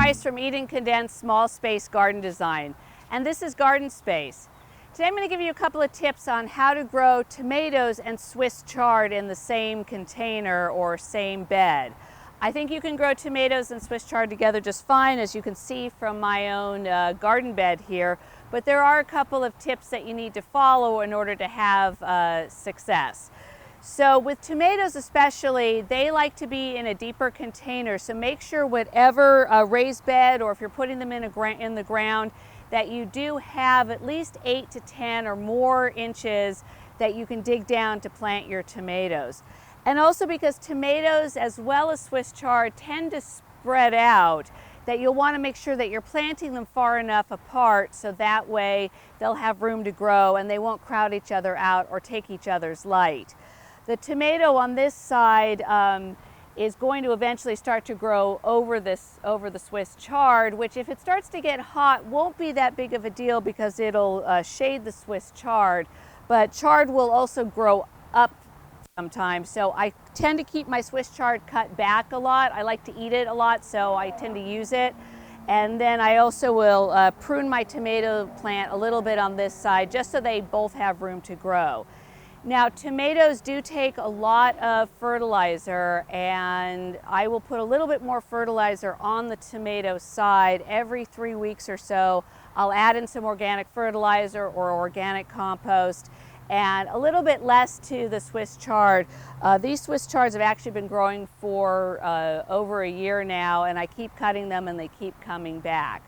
Price from Eden Condensed Small Space Garden Design, and this is Garden Space. Today I'm going to give you a couple of tips on how to grow tomatoes and Swiss chard in the same container or same bed. I think you can grow tomatoes and Swiss chard together just fine, as you can see from my own garden bed here, but there are a couple of tips that you need to follow in order to have success. So with tomatoes especially, they like to be in a deeper container, so make sure whatever raised bed, or if you're putting them in the ground, that you do have at least 8 to 10 or more inches that you can dig down to plant your tomatoes. And also because tomatoes as well as Swiss chard tend to spread out, that you'll want to make sure that you're planting them far enough apart so that way they'll have room to grow and they won't crowd each other out or take each other's light. The tomato on this side is going to eventually start to grow over the Swiss chard, which if it starts to get hot won't be that big of a deal because it'll shade the Swiss chard, but chard will also grow up sometimes. So I tend to keep my Swiss chard cut back a lot. I like to eat it a lot, so I tend to use it. And then I also will prune my tomato plant a little bit on this side just so they both have room to grow. Now, tomatoes do take a lot of fertilizer, and I will put a little bit more fertilizer on the tomato side every 3 weeks or so. I'll add in some organic fertilizer or organic compost, and a little bit less to the Swiss chard. These Swiss chards have actually been growing for over a year now, and I keep cutting them and they keep coming back.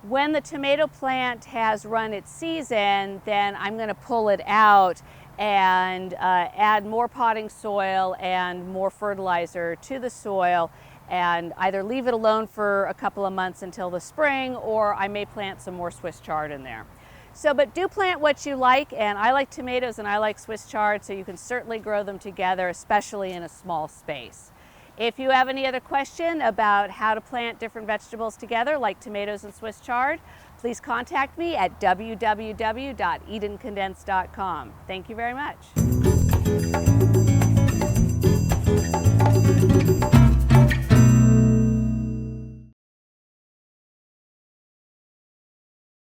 When the tomato plant has run its season, then I'm going to pull it out and add more potting soil and more fertilizer to the soil, and either leave it alone for a couple of months until the spring, or I may plant some more Swiss chard in there. So, but do plant what you like, and I like tomatoes and I like Swiss chard, so you can certainly grow them together, especially in a small space. If you have any other question about how to plant different vegetables together, like tomatoes and Swiss chard, please contact me at www.edencondensed.com. Thank you very much.